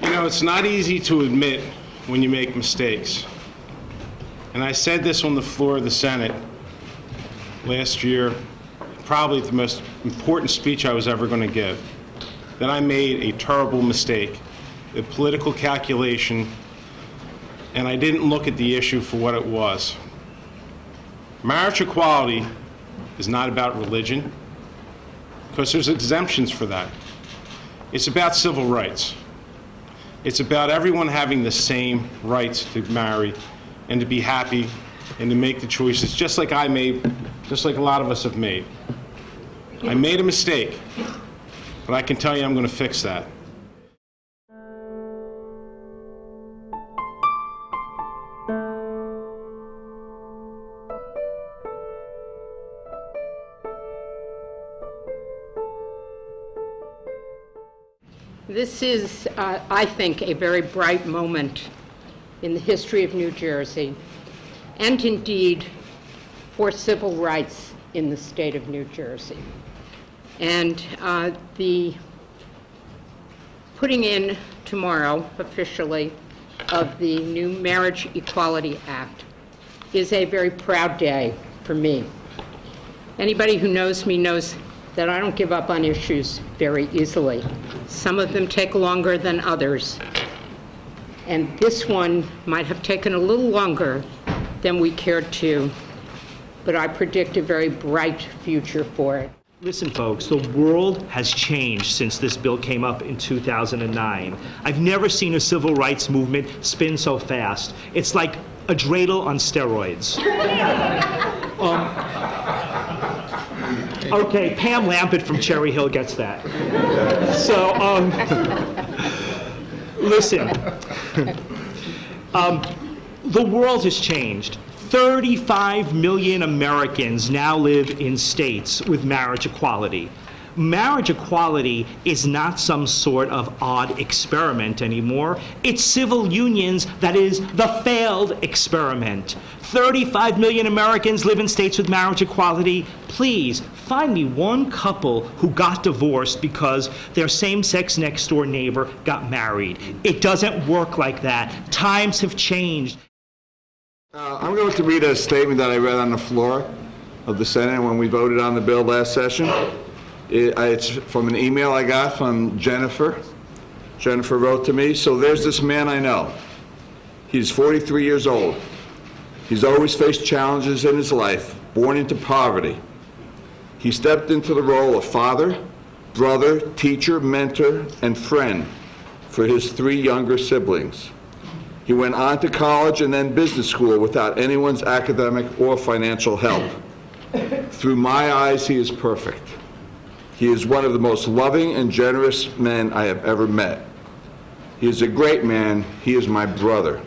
You know, it's not easy to admit when you make mistakes. And I said this on the floor of the Senate last year, probably the most important speech I was ever going to give, that I made a terrible mistake, a political calculation, and I didn't look at the issue for what it was. Marriage equality is not about religion, because there's exemptions for that. It's about civil rights. It's about everyone having the same rights to marry and to be happy and to make the choices, just like I made, just like a lot of us have made. I made a mistake, but I can tell you I'm going to fix that. This is, I think, a very bright moment in the history of New Jersey, and indeed for civil rights in the state of New Jersey. And the putting in tomorrow, officially, of the new Marriage Equality Act is a very proud day for me. Anybody who knows me knows that I don't give up on issues very easily. Some of them take longer than others. And this one might have taken a little longer than we cared to, but I predict a very bright future for it. Listen, folks, the world has changed since this bill came up in 2009. I've never seen a civil rights movement spin so fast. It's like a dreidel on steroids. Okay, Pam Lampett from Cherry Hill gets that. So, listen, the world has changed. 35 million Americans now live in states with marriage equality. Marriage equality is not some sort of odd experiment anymore. It's civil unions that is the failed experiment. 35 million Americans live in states with marriage equality. Please, find me one couple who got divorced because their same-sex next-door neighbor got married. It doesn't work like that. Times have changed. I'm going to read a statement that I read on the floor of the Senate when we voted on the bill last session. It's from an email I got from Jennifer. Jennifer wrote to me, "So there's this man I know. He's 43 years old. He's always faced challenges in his life, born into poverty. He stepped into the role of father, brother, teacher, mentor, and friend for his 3 younger siblings. He went on to college and then business school without anyone's academic or financial help. Through my eyes, he is perfect. He is one of the most loving and generous men I have ever met. He is a great man. He is my brother,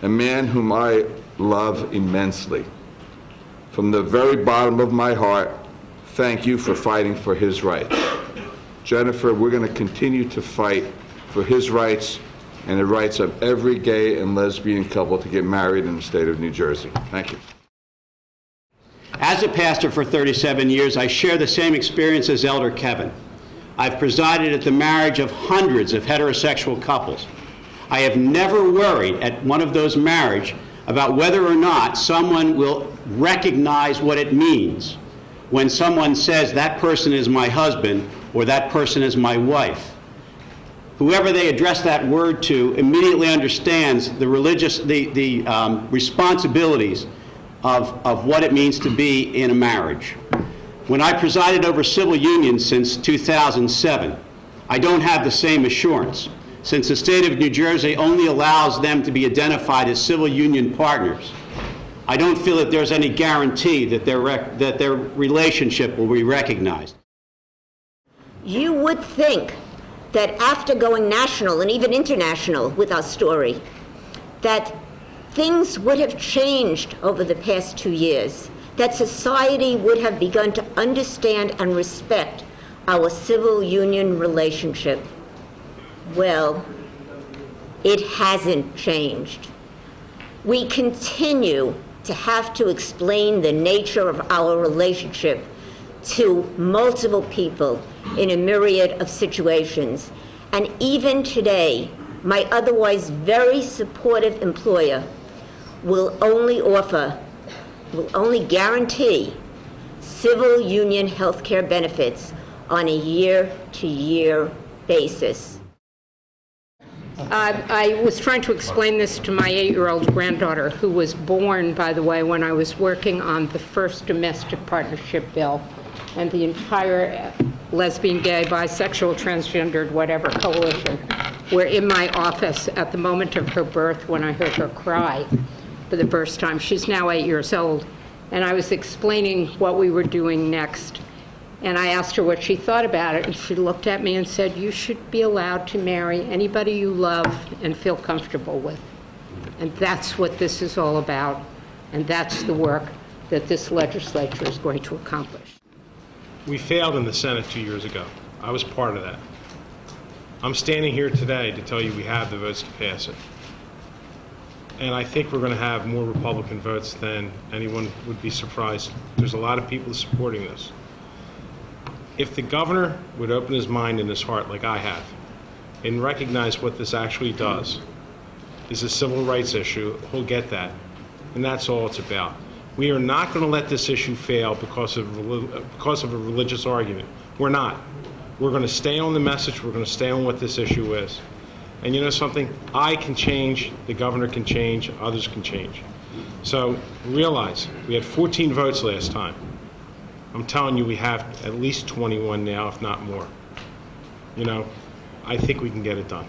a man whom I love immensely. From the very bottom of my heart, thank you for fighting for his rights." Jennifer, we're going to continue to fight for his rights and the rights of every gay and lesbian couple to get married in the state of New Jersey. Thank you. As a pastor for 37 years, I share the same experience as Elder Kevin. I've presided at the marriage of hundreds of heterosexual couples. I have never worried at one of those marriages about whether or not someone will recognize what it means when someone says that person is my husband or that person is my wife. Whoever they address that word to immediately understands the responsibilities of what it means to be in a marriage. When I presided over civil unions since 2007, I don't have the same assurance, since the state of New Jersey only allows them to be identified as civil union partners. I don't feel that there's any guarantee that their relationship will be recognized. You would think that after going national and even international with our story, that things would have changed over the past 2 years, that society would have begun to understand and respect our civil union relationship. Well, it hasn't changed. We continue to have to explain the nature of our relationship to multiple people in a myriad of situations. And even today, my otherwise very supportive employer will only guarantee civil union health care benefits on a year-to-year basis. I was trying to explain this to my 8-year-old granddaughter, who was born, by the way, when I was working on the first domestic partnership bill, and the entire lesbian, gay, bisexual, transgendered, whatever coalition were in my office at the moment of her birth when I heard her cry for the first time. She's now 8 years old, and I was explaining what we were doing next. And I asked her what she thought about it, and she looked at me and said, "You should be allowed to marry anybody you love and feel comfortable with." And that's what this is all about, and that's the work that this legislature is going to accomplish. We failed in the Senate 2 years ago. I was part of that. I'm standing here today to tell you we have the votes to pass it. And I think we're going to have more Republican votes than anyone would be surprised. There's a lot of people supporting this. If the governor would open his mind and his heart like I have and recognize what this actually does is a civil rights issue, he'll get that. And that's all it's about. We are not going to let this issue fail because of a religious argument. We're not. We're going to stay on the message. We're going to stay on what this issue is. And you know something? I can change. The governor can change. Others can change. So realize we had 14 votes last time. I'm telling you, we have at least 21 now, if not more. You know, I think we can get it done.